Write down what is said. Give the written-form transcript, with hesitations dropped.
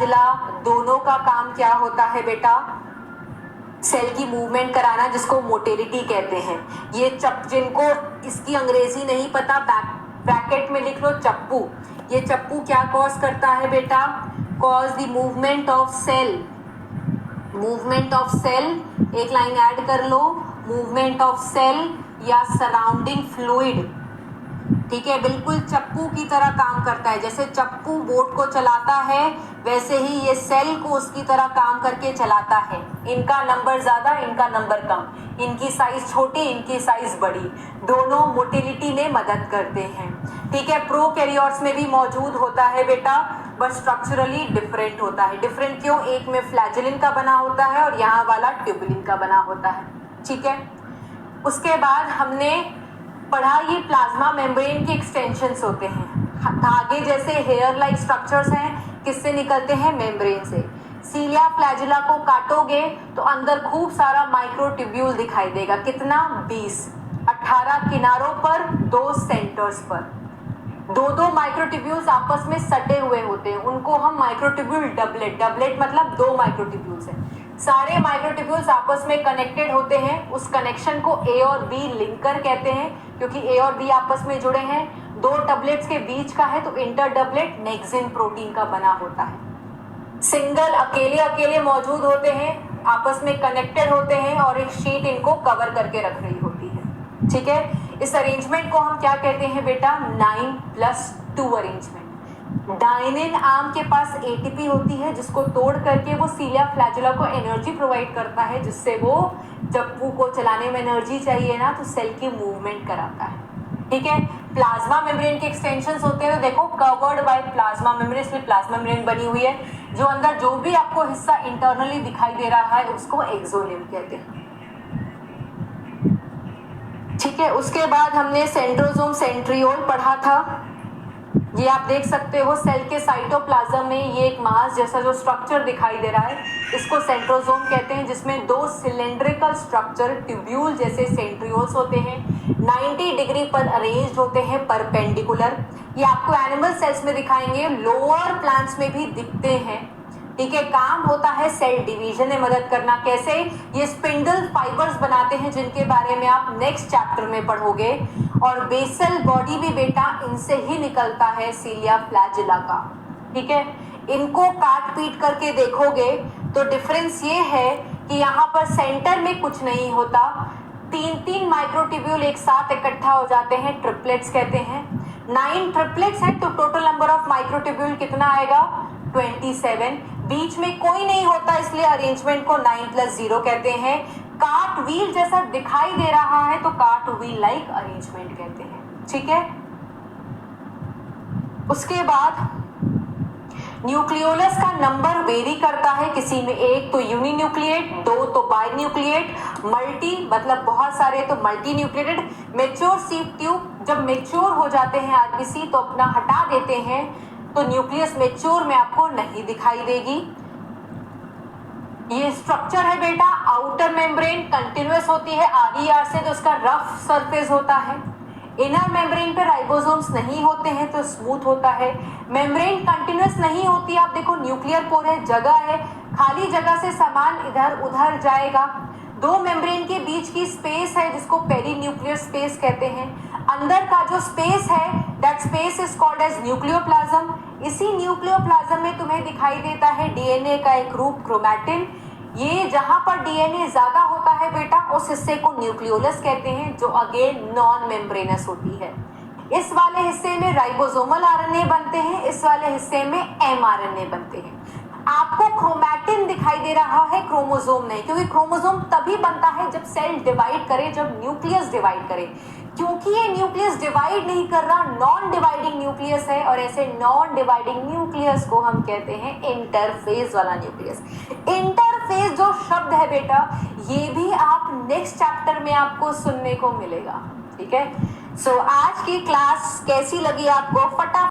Flagella दोनों का काम क्या होता है बेटा? सेल की मूवमेंट कराना, जिसको मोटिलिटी कहते हैं। ये जिनको इसकी अंग्रेजी नहीं पता, ब्रैकेट में लिख लो चप्पू। ये चप्पू क्या कॉज करता है बेटा? Cause the movement of cell. Movement of cell, एक लाइन ऐड कर लो, मूवमेंट ऑफ सेल या सराउंडिंग फ्लूइड। ठीक है, बिल्कुल चप्पू की तरह काम करता है। जैसे चप्पू बोट को चलाता है, वैसे ही ये सेल को उसकी तरह काम करके चलाता है। इनका नंबर ज्यादा, इनका नंबर कम, इनकी साइज छोटी, इनकी साइज बड़ी, दोनों मोटिलिटी में मदद करते हैं। ठीक है, प्रोकैरियोट्स में भी मौजूद होता है बेटा, बट स्ट्रक्चरली डिफरेंट होता है। डिफरेंट क्यों? एक में फ्लैजिलिन का बना होता है और यहाँ वाला ट्यूबुलिन का बना होता है। ठीक है, उसके बाद हमने पढ़ा ये प्लाज्मा मेम्ब्रेन के एक्सटेंशंस होते हैं। धागे जैसे हेयर लाइक स्ट्रक्चर्स हैं, किससे निकलते हैं? मेम्ब्रेन से। सीलिया फ्लैजिला को काटोगे तो अंदर खूब सारा माइक्रोट्यूब्यूल दिखाई देगा। कितना? 20। 18 किनारों पर, 2 सेंटर्स पर। दो माइक्रोट्यूब्यूल्स आपस में सटे हुए होते हैं, उनको हम माइक्रोट्यूब्यूल डबलेट, डबलेट मतलब 2 माइक्रोट्यूब्यूल्स हैं। सारे माइक्रोट्यूब्यूल्स आपस में कनेक्टेड होते हैं। उस कनेक्शन को ए और बी लिंकर कहते हैं, क्योंकि ए और बी आपस में जुड़े हैं। 2 डबलेट्स के बीच का है तो इंटर डबलेट नेक्सिन प्रोटीन का बना होता है। सिंगल अकेले अकेले मौजूद होते हैं, आपस में कनेक्टेड होते हैं और एक शीट इनको कवर करके रख रही होती है। ठीक है, इस अरेंजमेंट को हम क्या कहते हैं बेटा? 9+2 अरेंजमेंट। डाइनिन आर्म के पास एटीपी होती है, जिसको तोड़ करके वो सीलिया फ्लैजिला को एनर्जी प्रोवाइड करता है, जिससे वो चप्पू को चलाने में एनर्जी चाहिए ना, तो सेल की मूवमेंट कराता है। ठीक है, प्लाज्मा मेम्ब्रेन के एक्सटेंशंस होते हैं, तो देखो कवर्ड बाय प्लाज्मा मेम्ब्रेन, इसलिए प्लाज्मा मेम्ब्रेन बनी हुई है। जो अंदर जो भी आपको हिस्सा इंटरनली दिखाई दे रहा है उसको एक्सोनिम कहते हैं। ठीक है, उसके बाद हमने सेंट्रोसोम सेंट्रियोल पढ़ा था। ये आप देख सकते हो सेल के साइटोप्लाज्म में ये एक मास जैसा जो स्ट्रक्चर दिखाई दे रहा है, इसको सेंट्रोसोम कहते हैं, जिसमें 2 सिलेंड्रिकल स्ट्रक्चर ट्यूब्यूल जैसे सेंट्रियोल्स होते हैं। 90 डिग्री पर अरेंज्ड होते हैं परपेंडिकुलर। ये आपको एनिमल सेल्स में दिखाएंगे, लोअर प्लांट्स में भी दिखते हैं। ठीक है, काम होता है सेल डिवीजन में मदद करना। कैसे? ये स्पिंडल फाइबर्स बनाते हैं, जिनके बारे में आप नेक्स्ट चैप्टर में पढ़ोगे। और बेसल बॉडी भी बेटा इनसे ही निकलता है, सीलिया फ्लैजिला का। ठीक है, इनको काट पीट करके देखोगे तो डिफरेंस ये है कि यहाँ पर सेंटर में कुछ नहीं होता, 3-3 माइक्रोट्यूब्यूल एक साथ इकट्ठा हो जाते हैं, ट्रिपलेट्स कहते हैं। 9 ट्रिपलेट्स हैं तो टोटल नंबर ऑफ माइक्रोट्यूब्यूल कितना आएगा? 27। बीच में कोई नहीं होता, इसलिए अरेंजमेंट को 9+0 कहते हैं। कार्ट व्हील जैसा दिखाई दे रहा है तो कार्ट व्हील लाइक अरेंजमेंट कहते हैं। ठीक है, उसके बाद न्यूक्लियोलस का नंबर वेरी करता है, किसी में 1 तो यूनिन्यूक्लिएट, 2 तो बाइन्यूक्लिएट, मल्टी मतलब बहुत सारे तो multi nucleated. Mature sieve tube जब मेच्योर हो जाते हैं आरबीसी तो अपना हटा देते हैं, तो न्यूक्लियस मेच्योर में आपको नहीं दिखाई देगी। ये स्ट्रक्चर है बेटा, आउटर मेम्ब्रेन कंटिन्यूअस होती है आरईआर से, तो उसका रफ सरफेस होता है। इनर मेम्ब्रेन पे राइबोसोम्स नहीं होते हैं तो स्मूथ होता है। मेम्ब्रेन कंटिन्यूअस नहीं होती, आप देखो न्यूक्लियर पोर है, जगह है, खाली जगह से सामान इधर उधर जाएगा। 2 मेम्ब्रेन के बीच की स्पेस है जिसको पेरीन्यूक्लियर स्पेस कहते हैं। अंदर का जो स्पेस है that space is called as nucleoplasm. इसी न्यूक्लियोप्लाज्म में तुम्हें दिखाई देता है डीएनए का एक रूप, क्रोमैटिन। ये जहां पर डीएनए ज्यादा होता है बेटा उस हिस्से को न्यूक्लियोलस कहते हैं, जो अगेन नॉन मेम्ब्रेनस होती है। इस वाले हिस्से में राइबोसोमल आरएनए बनते हैं, इस वाले हिस्से में एमआरएनए बनते हैं। आपको क्रोमैटिन दिखाई दे रहा है, क्रोमोसोम नहीं, क्योंकि क्रोमोसोम तभी बनता है जब सेल डिवाइड करे, जब न्यूक्लियस डिवाइड करे। क्योंकि ये न्यूक्लियस डिवाइड नहीं कर रहा, नॉन डिवाइडिंग न्यूक्लियस है, और ऐसे नॉन डिवाइडिंग न्यूक्लियस को हम कहते हैं इंटरफेज वाला न्यूक्लियस। इंटरफेज जो शब्द है बेटा, ये भी आप नेक्स्ट चैप्टर में आपको सुनने को मिलेगा। ठीक है, सो आज की क्लास कैसी लगी आपको? फटाफट